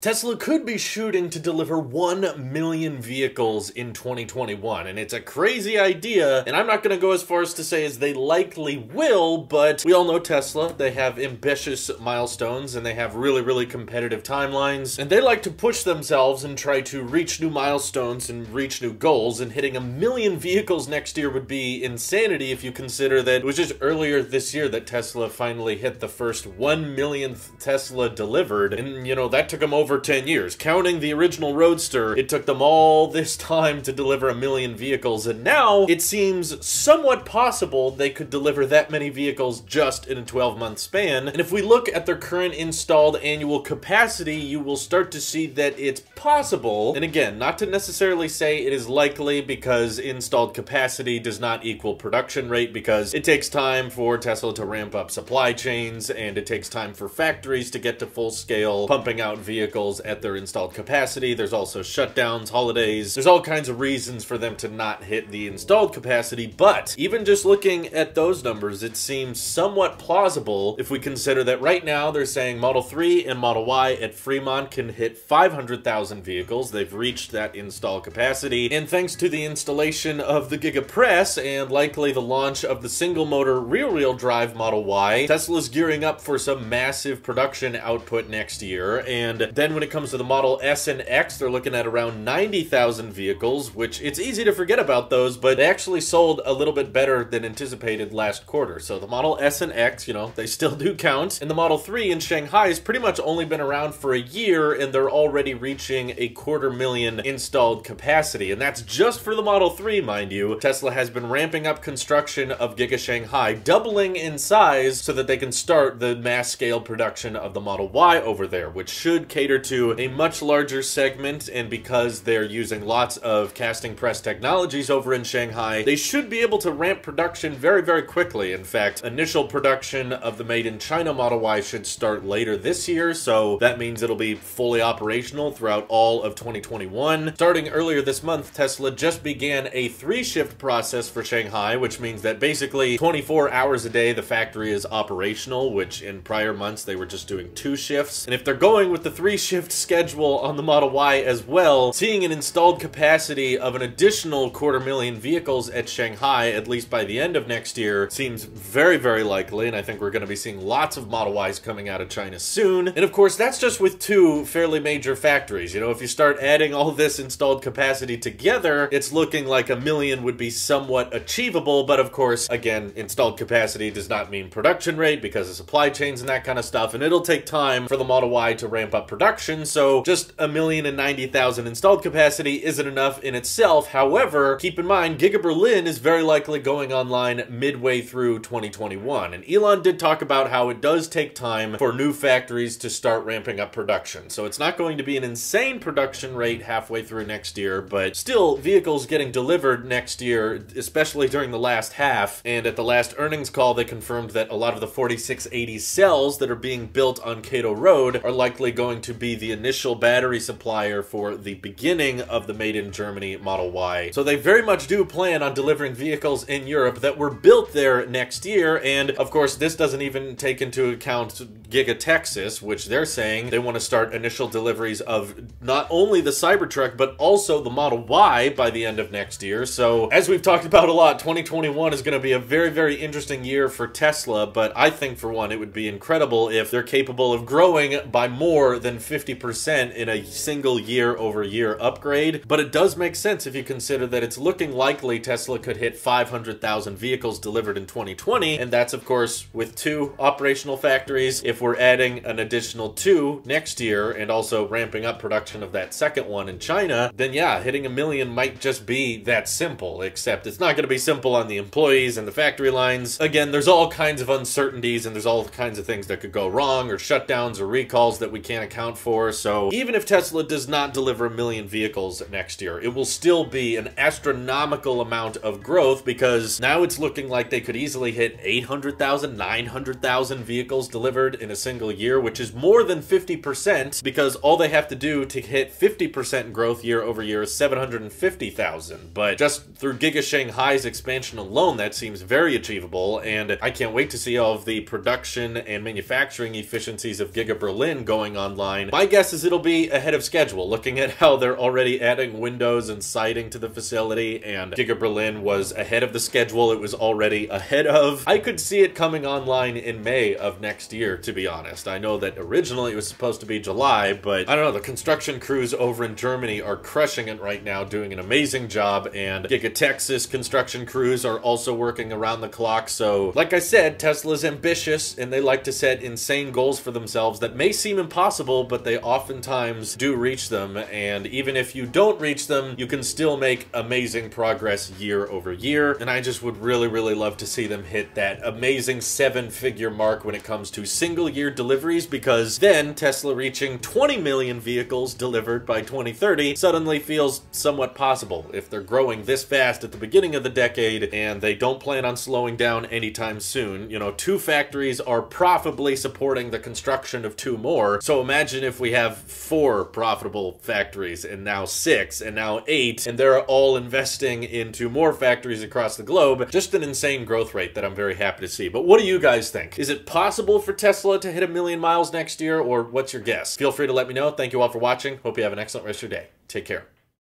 Tesla could be shooting to deliver 1 million vehicles in 2021, and it's a crazy idea, and I'm not going to go as far as to say as they likely will, but we all know Tesla. They have ambitious milestones, and they have really competitive timelines, and they like to push themselves and try to reach new milestones and reach new goals, and hitting 1 million vehicles next year would be insanity if you consider that it was just earlier this year that Tesla finally hit the first 1 millionth Tesla delivered, and you know, that took them over 10 years. Counting the original Roadster, it took them all this time to deliver 1 million vehicles, and now it seems somewhat possible they could deliver that many vehicles just in a 12-month span. And if we look at their current installed annual capacity, you will start to see that it's possible. And again, not to necessarily say it is likely, because installed capacity does not equal production rate, because it takes time for Tesla to ramp up supply chains, and it takes time for factories to get to full scale pumping out vehicles at their installed capacity. There's also shutdowns, holidays. There's all kinds of reasons for them to not hit the installed capacity, but even just looking at those numbers, it seems somewhat plausible if we consider that right now they're saying Model 3 and Model Y at Fremont can hit 500,000 vehicles. They've reached that install capacity, and thanks to the installation of the Giga Press and likely the launch of the single-motor rear-wheel drive Model Y, Tesla's gearing up for some massive production output next year. And then when it comes to the Model S and X, they're looking at around 90,000 vehicles, which it's easy to forget about those, but they actually sold a little bit better than anticipated last quarter. So the Model S and X, you know, they still do count. And the Model 3 in Shanghai has pretty much only been around for a year, and they're already reaching a 250,000 installed capacity. And that's just for the Model 3, mind you. Tesla has been ramping up construction of Giga Shanghai, doubling in size so that they can start the mass scale production of the Model Y over there, which should cater to a much larger segment. And because they're using lots of casting press technologies over in Shanghai, they should be able to ramp production very quickly. In fact, initial production of the made in China Model Y should start later this year, so that means it'll be fully operational throughout all of 2021. Starting earlier this month, Tesla just began a 3-shift process for Shanghai, which means that basically 24 hours a day the factory is operational, which in prior months they were just doing 2 shifts. And if they're going with the 3-shift schedule on the Model Y as well, seeing an installed capacity of an additional 250,000 vehicles at Shanghai, at least by the end of next year, seems very likely, and I think we're going to be seeing lots of Model Ys coming out of China soon. And of course, that's just with 2 fairly major factories. You know, if you start adding all this installed capacity together, it's looking like 1 million would be somewhat achievable, but of course, again, installed capacity does not mean production rate because of supply chains and that kind of stuff, and it'll take time for the Model Y to ramp up production, so just 1,090,000 installed capacity isn't enough in itself. However, keep in mind, Giga Berlin is very likely going online midway through 2021, and Elon did talk about how it does take time for new factories to start ramping up production, so it's not going to be an insane production rate halfway through next year, but still, vehicles getting delivered next year, especially during the last half. And at the last earnings call, they confirmed that a lot of the 4680 cells that are being built on Kato Road are likely going to be the initial battery supplier for the beginning of the Made in Germany Model Y. So they very much do plan on delivering vehicles in Europe that were built there next year, and of course this doesn't even take into account Giga Texas, which they're saying they want to start initial deliveries of not only the Cybertruck but also the Model Y by the end of next year. So as we've talked about a lot, 2021 is going to be a very interesting year for Tesla, but I think for one it would be incredible if they're capable of growing by more than 50% in a single year-over-year upgrade. But it does make sense if you consider that it's looking likely Tesla could hit 500,000 vehicles delivered in 2020, and that's of course with 2 operational factories. If we're adding an additional 2 next year and also ramping up production of that second one in China, then yeah, hitting 1 million might just be that simple, except it's not going to be simple on the employees and the factory lines. Again, there's all kinds of uncertainties and there's all kinds of things that could go wrong, or shutdowns or recalls that we can't account for. So even if Tesla does not deliver 1 million vehicles next year, it will still be an astronomical amount of growth, because now it's looking like they could easily hit 800,000, 900,000 vehicles delivered in a single year, which is more than 50%, because all they have to do to hit 50% growth year over year is 750,000. But just through Giga Shanghai's expansion alone, that seems very achievable, and I can't wait to see all of the production and manufacturing efficiencies of Giga Berlin going online 2029. My guess is it'll be ahead of schedule, looking at how they're already adding windows and siding to the facility, and Giga Berlin was ahead of the schedule it was already ahead of. I could see it coming online in May of next year, to be honest. I know that originally it was supposed to be July, but I don't know, the construction crews over in Germany are crushing it right now, doing an amazing job, and Giga Texas construction crews are also working around the clock. So, like I said, Tesla's ambitious, and they like to set insane goals for themselves that may seem impossible, but they oftentimes do reach them, and even if you don't reach them, you can still make amazing progress year over year, and I just would really, really love to see them hit that amazing 7-figure mark when it comes to single-year deliveries, because then Tesla reaching 20 million vehicles delivered by 2030 suddenly feels somewhat possible. If they're growing this fast at the beginning of the decade, and they don't plan on slowing down anytime soon, you know, 2 factories are profitably supporting the construction of 2 more, so imagine if we have 4 profitable factories, and now 6, and now 8, and they're all investing into more factories across the globe. Just an insane growth rate that I'm very happy to see. But what do you guys think? Is it possible for Tesla to hit 1 million miles next year, or what's your guess? Feel free to let me know. Thank you all for watching. Hope you have an excellent rest of your day. Take care.